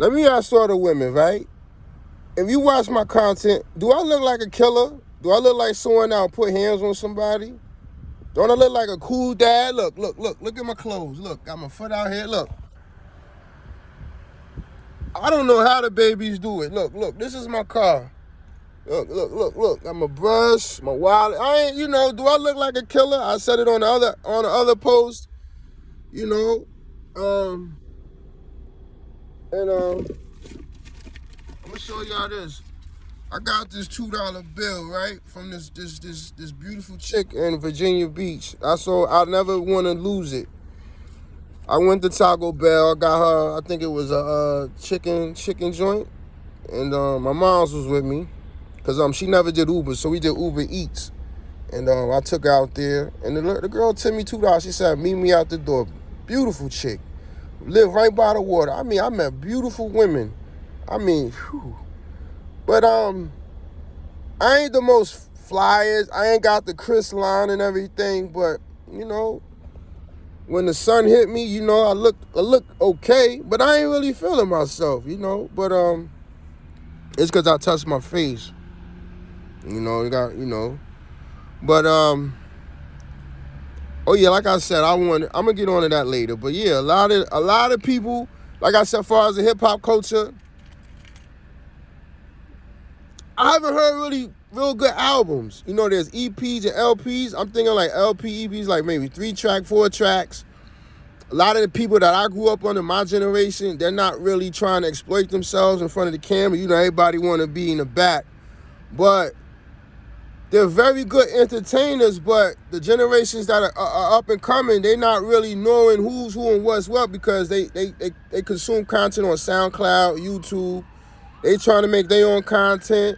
Let me ask all the women, right? If you watch my content, do I look like a killer? Do I look like someone that'll put hands on somebody? Don't I look like a cool dad? Look at my clothes. Look, got my foot out here. Look. I don't know how the babies do it. Look, this is my car. Look. Got my brush, my wallet. I ain't, do I look like a killer? I said it on the other post, you know. And I'm gonna show y'all this. I got this $2 bill, right, from this beautiful chick in Virginia Beach. I'll never want to lose it. I went to Taco Bell. I got her. I think it was a chicken joint, and my mom's was with me, cause she never did Uber, so we did Uber Eats, and I took her out there, and the girl tipped me $2. She said, "Meet me out the door." Beautiful chick, live right by the water. I mean, I met beautiful women. I mean, whew. But I ain't the most flyest. I ain't got the Chris line and everything, but when the sun hit me, I look okay, but I ain't really feeling myself, But it's because I touched my face, But oh yeah, like I said, I'm gonna get on to that later. But yeah, a lot of people, like I said, as far as the hip hop culture, I haven't heard really real good albums. There's EPs and LPs. I'm thinking like LP, EPs, like maybe 3 track, 4 tracks. A lot of the people that I grew up under, my generation, they're not really trying to exploit themselves in front of the camera. Everybody want to be in the back. But they're very good entertainers, but the generations that are up and coming, they're not really knowing who's who and what's what, because they consume content on SoundCloud, YouTube. They trying to make their own content.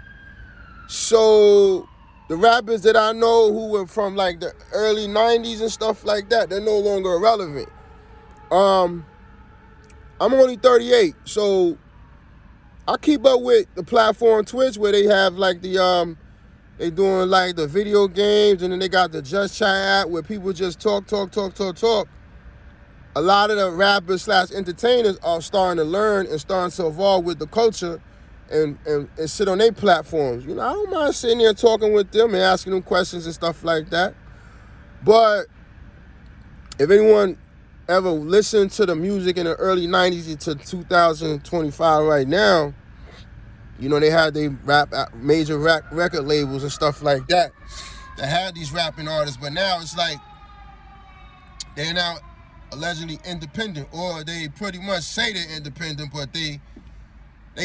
So the rappers that I know who were from like the early 90s and stuff like that, they're no longer relevant. I'm only 38, so I keep up with the platform Twitch, where they have like they doing like the video games, and then they got the Just Chat app where people just talk. A lot of the rappers / entertainers are starting to learn and starting to evolve with the culture and sit on their platforms. I don't mind sitting there talking with them and asking them questions and stuff like that. But if anyone ever listened to the music in the early 90s to 2025 right now, they had they major record labels and stuff like that had these rapping artists, but now it's like they're now allegedly independent, or they pretty much say they're independent, but they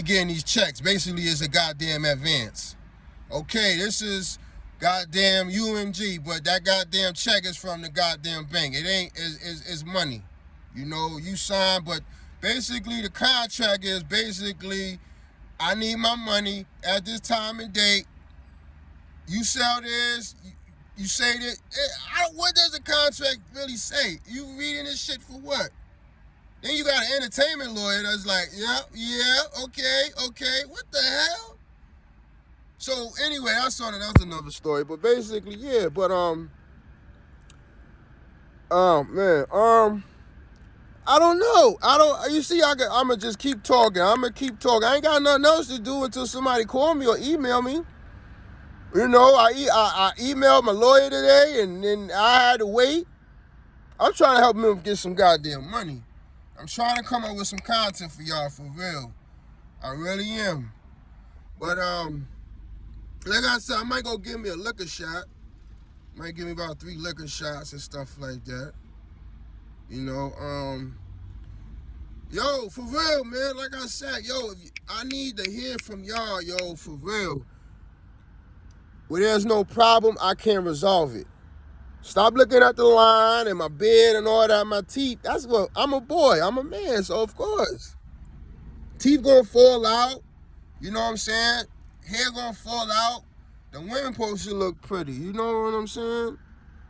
getting these checks. Basically, it's a goddamn advance. Okay, this is goddamn UMG, but that goddamn check is from the goddamn bank. It ain't, it's money. You sign, but basically the contract is basically, I need my money at this time and date. You sell this, you say that. What does the contract really say? You reading this shit for what? Then you got an entertainment lawyer that's like, yeah, okay, what the hell? So anyway, that's another story. But basically, yeah. But I don't know. You see, I'ma just keep talking. I ain't got nothing else to do until somebody call me or email me. I emailed my lawyer today, and then I had to wait. I'm trying to help him get some goddamn money. I'm trying to come up with some content for y'all, for real. I really am. But like I said, I might go give me a liquor shot. Might give me about 3 liquor shots and stuff like that. Yo, for real, man. Like I said, I need to hear from y'all, for real. Where there's no problem, I can't resolve it. Stop looking at the line and my beard and all that, my teeth. That's what, I'm a boy, I'm a man, so of course. Teeth gonna fall out, you know what I'm saying? Hair gonna fall out. The women supposed to look pretty, you know what I'm saying?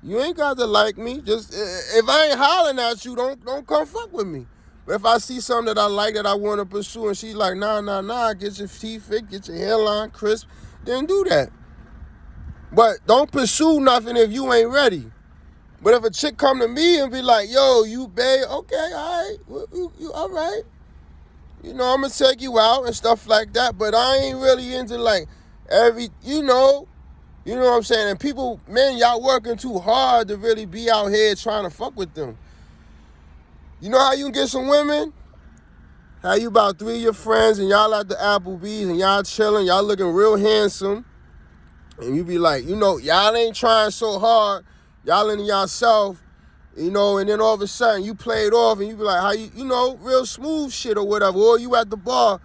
You ain't got to like me. Just, if I ain't hollering at you, don't come fuck with me. But if I see something that I like, that I want to pursue, and she's like, nah, get your teeth fixed, get your hairline crisp, then do that. But don't pursue nothing if you ain't ready. But if a chick come to me and be like, yo, you babe, okay, all right, you all right. You know, I'm gonna take you out and stuff like that, but I ain't really into like you know what I'm saying? And people, men, y'all working too hard to really be out here trying to fuck with them. You know how you can get some women? How you about 3 of your friends and y'all at the Applebee's and y'all chilling, y'all looking real handsome. And you be like, y'all ain't trying so hard. Y'all into yourself, and then all of a sudden you play it off and you be like, how real smooth shit or whatever. Or you at the bar.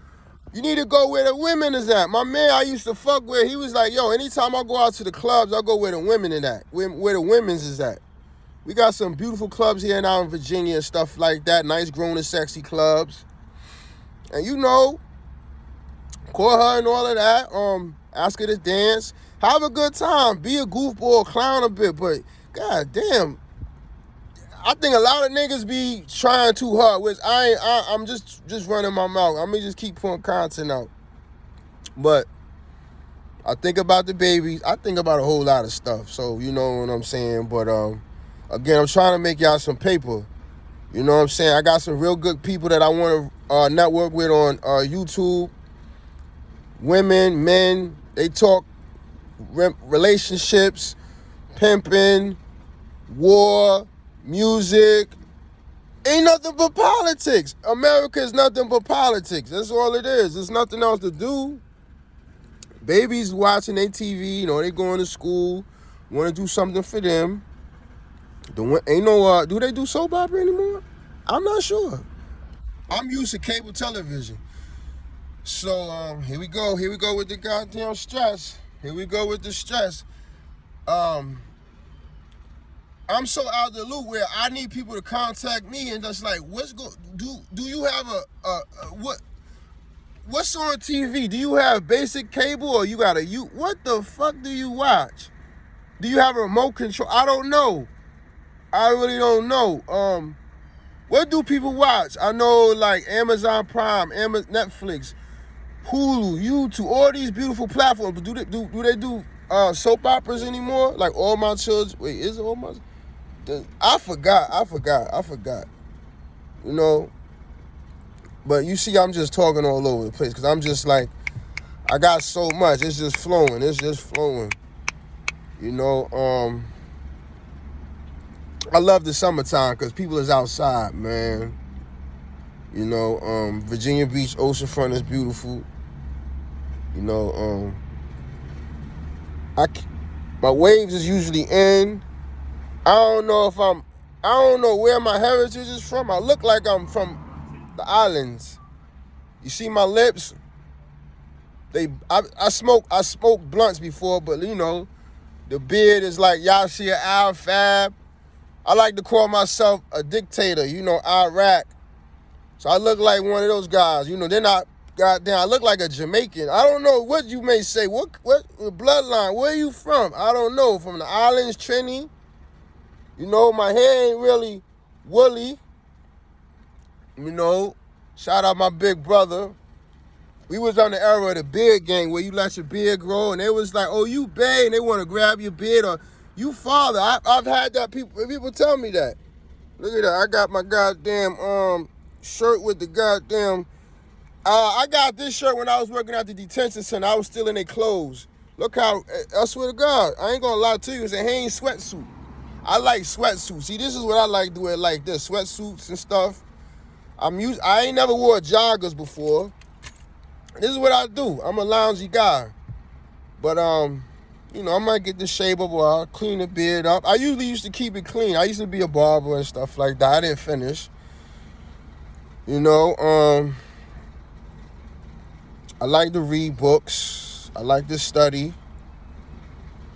You need to go where the women is at. My man I used to fuck with, he was like, yo, anytime I go out to the clubs, I go where the women is at, where the women's is at. We got some beautiful clubs here now in Virginia and stuff like that, nice grown and sexy clubs. And call her and all of that, ask her to dance, have a good time, be a goofball, clown a bit, but god damn, I think a lot of niggas be trying too hard, which I'm just running my mouth. I'm gonna just keep putting content out. But I think about the babies. I think about a whole lot of stuff. So you know what I'm saying. But again, I'm trying to make y'all some paper. You know what I'm saying. I got some real good people that I want to network with on YouTube. Women, men. They talk relationships, pimping, war, music. Ain't nothing but politics. America is nothing but politics. That's all it is. There's nothing else to do. Babies watching their TV, they going to school, want to do something for them. Do they do soap opera anymore? I'm not sure. I'm used to cable television. So here we go with the goddamn stress. Here we go with the stress. I'm so out of the loop where I need people to contact me and just like, do you have what's on TV? Do you have basic cable or you got what the fuck do you watch? Do you have a remote control? I don't know. I really don't know. What do people watch? I know like Amazon Prime, Netflix, Hulu, YouTube, all these beautiful platforms. But do they do soap operas anymore? Like All My Children? Wait, is it All My? I forgot. But you see, I'm just talking all over the place because I'm just like, I got so much. It's just flowing. I love the summertime because people is outside, man. Virginia Beach oceanfront is beautiful. My waves is usually in. I don't know where my heritage is from. I look like I'm from the islands. You see my lips? I smoked blunts before, but the beard is like Yashir Al-Fab. I like to call myself a dictator, Iraq. So I look like one of those guys. They're not goddamn. I look like a Jamaican. I don't know what you may say. What bloodline? Where are you from? I don't know. From the islands, Trini. My hair ain't really woolly. Shout out my big brother. We was on the era of the beard gang where you let your beard grow and they was like, oh, you bae, and they want to grab your beard, or you father. I've had that. People tell me that. Look at that. I got my goddamn shirt with the goddamn... I got this shirt when I was working at the detention center. I was still in their clothes. Look how... I swear to God, I ain't gonna lie to you. It's a Hanes sweatsuit. I like sweatsuits. See, this is what I like doing, like this, sweatsuits and stuff. I ain't never wore joggers before. This is what I do. I'm a loungy guy. But, I might get the shave up or I'll clean the beard up. I usually used to keep it clean. I used to be a barber and stuff like that. I didn't finish. I like to read books. I like to study.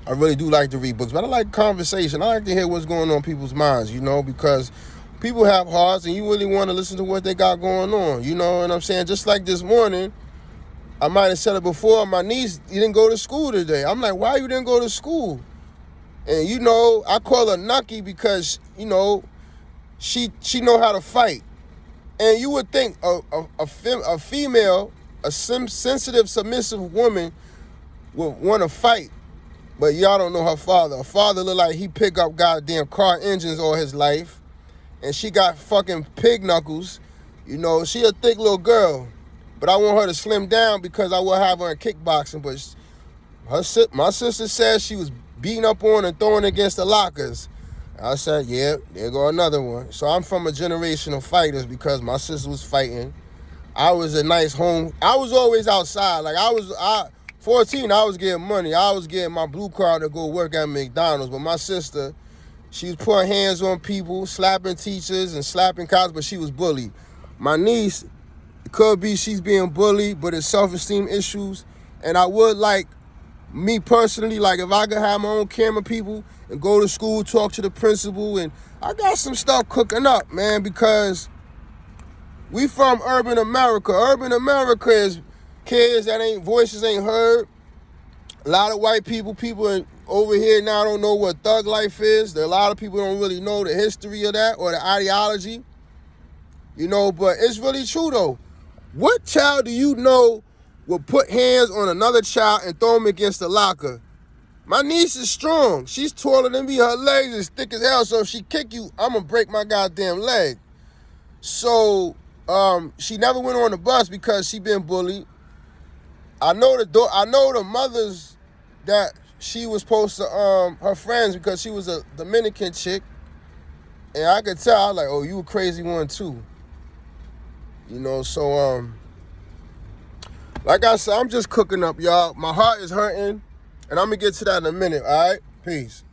I really do like to read books, but I like conversation. I like to hear what's going on in people's minds, because people have hearts and you really want to listen to what they got going on, you know what I'm saying? Just like this morning, I might have said it before, my niece didn't go to school today. I'm like, why you didn't go to school? And I call her Nucky because, she know how to fight. And you would think a female, a sensitive, submissive woman would want to fight. But y'all don't know her father. Her father look like he pick up goddamn car engines all his life. And she got fucking pig knuckles. You know, she a thick little girl, but I want her to slim down because I will have her in kickboxing. But my sister said she was beating up on and throwing against the lockers. I said, yeah, there go another one. So I'm from a generation of fighters because my sister was fighting. I was a nice home. I was always outside. Like 14, I was getting money. I was getting my blue card to go work at McDonald's. But my sister, she was putting hands on people, slapping teachers and slapping cops, but she was bullied. My niece, it could be she's being bullied, but it's self-esteem issues. And I would like, me personally, like if I could have my own camera people and go to school, talk to the principal, and I got some stuff cooking up, man, because we from urban America. Urban America is kids that voices ain't heard. A lot of white people over here now don't know what thug life is. A lot of people don't really know the history of that or the ideology. You know, but it's really true though. What child do you know will put hands on another child and throw them against the locker? My niece is strong. She's taller than me. Her legs is thick as hell. So if she kick you, I'm gonna break my goddamn leg. So she never went on the bus because she been bullied. I know the mothers that she was supposed to her friends because she was a Dominican chick, and I could tell. I was like, oh, you a crazy one too. You know, so like I said, I'm just cooking up, y'all. My heart is hurting, and I'm gonna get to that in a minute. All right, peace.